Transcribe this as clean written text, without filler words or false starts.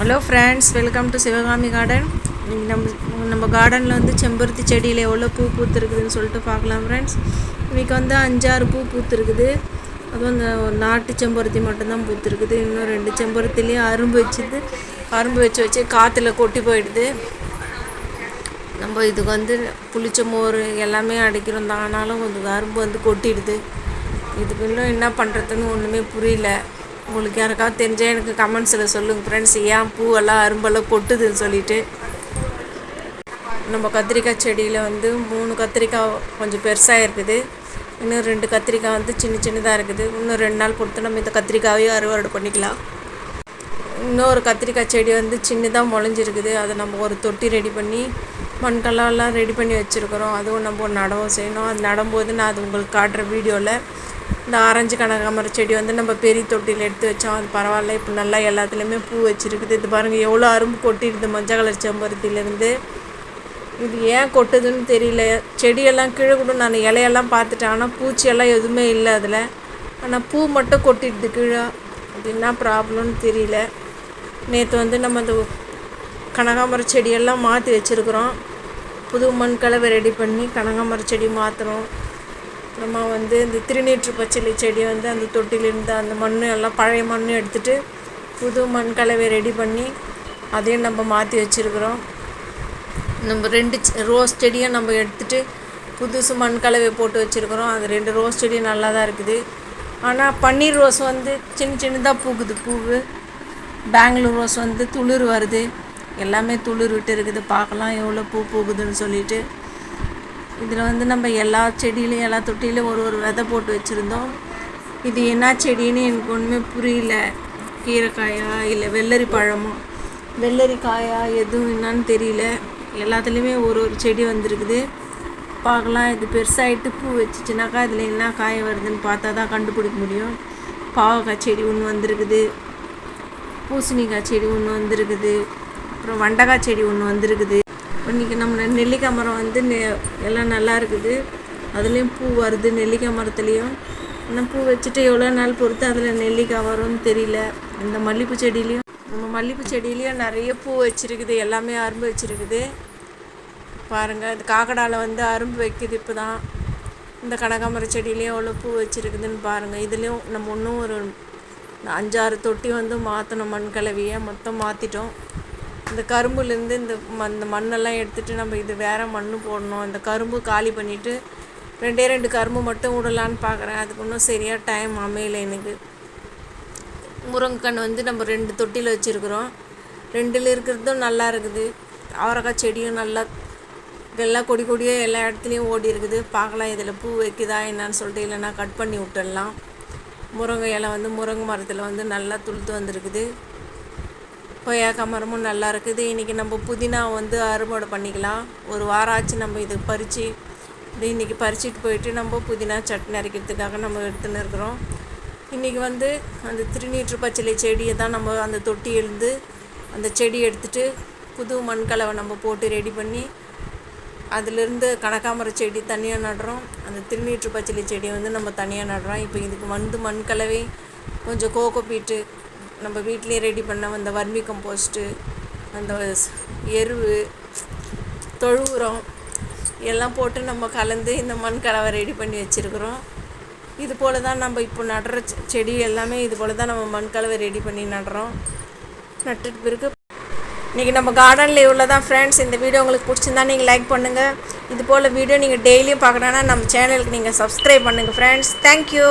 Hello friends, welcome to Sivakami garden. இன்றைக்கி நம்ம கார்டனில் வந்து செம்பருத்தி செடியில் எவ்வளோ பூ பூத்துருக்குதுன்னு சொல்லிட்டு பார்க்கலாம் ஃப்ரெண்ட்ஸ். இன்றைக்கி வந்து 5-6 பூ பூத்துருக்குது. அதுவும் அந்த நாட்டு செம்பருத்தி மட்டும்தான் பூத்துருக்குது. இன்னும் 2 செம்பருத்திலேயே அரும்பு வச்சு காற்றுல கொட்டி போயிடுது. நம்ம இதுக்கு வந்து புளிச்ச மோர் எல்லாமே அடிக்கிறோம் தான், ஆனாலும் கொஞ்சம் அரும்பு வந்து கொட்டிடுது. இதுக்கு இன்னும் என்ன பண்ணுறதுன்னு ஒன்றுமே புரியல. உங்களுக்கு யாருக்காவது தெரிஞ்சால் எனக்கு கமெண்ட்ஸில் சொல்லுங்கள் ஃப்ரெண்ட்ஸ், ஏன் பூவெல்லாம் அரும்பெல்லாம் கொட்டுதுன்னு சொல்லிட்டு. நம்ம கத்திரிக்காய் செடியில் வந்து 3 கத்திரிக்காய் கொஞ்சம் பெருசாக இருக்குது. இன்னும் 2 கத்திரிக்காய் வந்து சின்னதாக இருக்குது. இன்னும் 2 நாள் பொறுத்து நம்ம இந்த கத்திரிக்காயையும் அறுவடை பண்ணிக்கலாம். இன்னொரு கத்திரிக்காய் செடி வந்து சின்னதாக முளைஞ்சிருக்குது. அதை நம்ம ஒரு தொட்டி ரெடி பண்ணி மண்கல்லாம் ரெடி பண்ணி வச்சுருக்குறோம். அதுவும் நம்ம நடவும் செய்யணும். அது நடும்போது நான் அது உங்களுக்கு காட்டுற வீடியோவில். இந்த ஆரஞ்சு கனகாமரம் செடி வந்து நம்ம பெரிய தொட்டியில் எடுத்து வச்சோம். அது பரவாயில்ல, இப்போ நல்லா எல்லாத்துலேயுமே பூ வச்சுருக்குது. இது பாருங்கள், எவ்வளோ அரும்பு கொட்டிடுது மஞ்சள் கலர் செம்பருத்திலேருந்து. இது ஏன் கொட்டுதுன்னு தெரியல. செடியெல்லாம் கீழே கூட நான் இலையெல்லாம் பார்த்துட்டேன், ஆனால் பூச்சியெல்லாம் எதுவுமே இல்லை அதில். ஆனால் பூ மட்டும் கொட்டிடுது கீழே. அது என்ன ப்ராப்ளம்னு தெரியல. நேற்று வந்து நம்ம அந்த கனகாமர செடியெல்லாம் மாற்றி வச்சுருக்குறோம். புது மண் கலவை ரெடி பண்ணி கனகாமர செடி மாற்றுறோம். அப்புறமா வந்து இந்த திருநீற்று பச்சிலை செடி வந்து அந்த தொட்டிலிருந்து அந்த மண் எல்லாம் பழைய மண் எடுத்துகிட்டு புது மண் கலவை ரெடி பண்ணி அதையும் நம்ம மாற்றி வச்சுருக்குறோம். நம்ம 2 ரோஸ் செடியும் நம்ம எடுத்துகிட்டு புதுசு மண் கலவை போட்டு வச்சுருக்குறோம். அது 2 ரோஸ் செடியும் நல்லா தான் இருக்குது. ஆனால் பன்னீர் ரோஸ் வந்து சின்னதாக பூக்குது பூவு. பெங்களூர் ரோஸ் வந்து துளிர் வருது. எல்லாமே துளிர் விட்டு இருக்குது. பார்க்கலாம் எவ்வளோ பூ பூக்குதுன்னு சொல்லிட்டு. இதில் வந்து நம்ம எல்லா செடியிலையும் எல்லா தொட்டிலையும் ஒரு விதை போட்டு வச்சுருந்தோம். இது என்ன செடின்னு எனக்கு ஒன்றுமே புரியல. கீரைக்காயா இல்லை வெள்ளரி பழமோ, வெள்ளரிக்காயா எதுவும் என்னன்னு தெரியல. எல்லாத்துலேயுமே ஒரு செடி வந்திருக்குது. பார்க்கலாம், இது பெருசாகிட்டு பூ வச்சுச்சுனாக்கா அதில் என்ன காய வருதுன்னு பார்த்தா தான் கண்டுபிடிக்க முடியும். பாவக்காய் செடி ஒன்று வந்திருக்குது, பூசணிக்காய் செடி ஒன்று வந்திருக்குது, அப்புறம் வெண்டைக்காய் செடி ஒன்று வந்திருக்குது. இன்றைக்கி நம்ம நெல்லிக்காய் மரம் வந்து எல்லாம் நல்லா இருக்குது. அதுலேயும் பூ வருது நெல்லிக்காய் மரத்துலேயும். ஆனால் பூ வச்சுட்டு எவ்வளோ நாள் பொறுத்து அதில் நெல்லிக்காய் வரும்னு தெரியல. இந்த மல்லிகைப்பூ செடியிலையும் நம்ம மல்லிகைப்பூ செடியிலையும் நிறைய பூ வச்சுருக்குது. எல்லாமே அரும்பு வச்சுருக்குது. பாருங்கள், இந்த காக்கடாவில் வந்து அரும்பு வைக்குது இப்போ தான். இந்த கனகாமர செடியிலையும் எவ்வளோ பூ வச்சுருக்குதுன்னு பாருங்கள். இதுலேயும் நம்ம இன்னும் ஒரு 5-6 தொட்டி வந்து மாற்றணும். மண் கலவையை மொத்தம் மாற்றிட்டோம். இந்த கரும்புலேருந்து இந்த மண்ணெல்லாம் எடுத்துகிட்டு நம்ம இது வேறு மண் போடணும். இந்த கரும்பு காலி பண்ணிவிட்டு 2 கரும்பு மட்டும் விடலான்னு பார்க்குறேன். அதுக்கு இன்னும் சரியாக டைம் அமையலை எனக்கு. முருங்கைக்கன்று வந்து நம்ம 2 தொட்டியில் வச்சுருக்குறோம். 2ல் இருக்கிறதும் நல்லா இருக்குது. அவரைக்காய் செடியும் நல்லா எல்லாம் கொடியாக எல்லா இடத்துலையும் ஓடி இருக்குது. பார்க்கலாம் இதில் பூ வைக்குதா என்னான்னு சொல்லிட்டு, இல்லைன்னா கட் பண்ணி விட்டுடலாம். முருங்கை இலை வந்து முருங்கை மரத்தில் வந்து நல்லா துளுத்து வந்திருக்குது. கொய்யாக்காய் மரமும் நல்லா இருக்குது. இன்றைக்கி நம்ம புதினா வந்து அறுவடை பண்ணிக்கலாம். ஒரு வாரம் ஆச்சு நம்ம இது பறித்து. இன்றைக்கி பறிச்சுட்டு போயிட்டு நம்ம புதினா சட்னி அரைக்கிறதுக்காக நம்ம எடுத்துன்னு இருக்கிறோம். இன்றைக்கி வந்து அந்த திருநீற்று பச்சிலை செடியை தான் நம்ம அந்த தொட்டியிலேருந்து அந்த செடி எடுத்துகிட்டு புது மண் கலவை நம்ம போட்டு ரெடி பண்ணி அதிலிருந்து கனகாமர செடி தனியாக நடுறோம். அந்த திருநீற்று பச்சிலை செடியை வந்து நம்ம தனியாக நடுறோம். இப்போ இதுக்கு வந்து மண் கலவை, கொஞ்சம் கோகோ பீட்டு, நம்ம வீட்டிலே ரெடி பண்ண அந்த வர்மி கம்போஸ்ட்டு, அந்த எருவு, தொழு உரம் எல்லாம் போட்டு நம்ம கலந்து இந்த மண் கலவை ரெடி பண்ணி வச்சுருக்குறோம். இது போல் தான் நம்ம இப்போ நடுற செடி எல்லாமே இது போல் தான் நம்ம மண் கலவை ரெடி பண்ணி நடுறோம். நட்டுட்டு பிறகு இன்றைக்கி நம்ம கார்டனில் இவ்வளோ தான் ஃப்ரெண்ட்ஸ். இந்த வீடியோ உங்களுக்கு பிடிச்சிருந்தா நீங்கள் லைக் பண்ணுங்கள். இது போல் வீடியோ நீங்கள் டெய்லியும் பார்க்கணுன்னா நம்ம சேனலுக்கு நீங்கள் சப்ஸ்கிரைப் பண்ணுங்கள் ஃப்ரெண்ட்ஸ். தேங்க்யூ.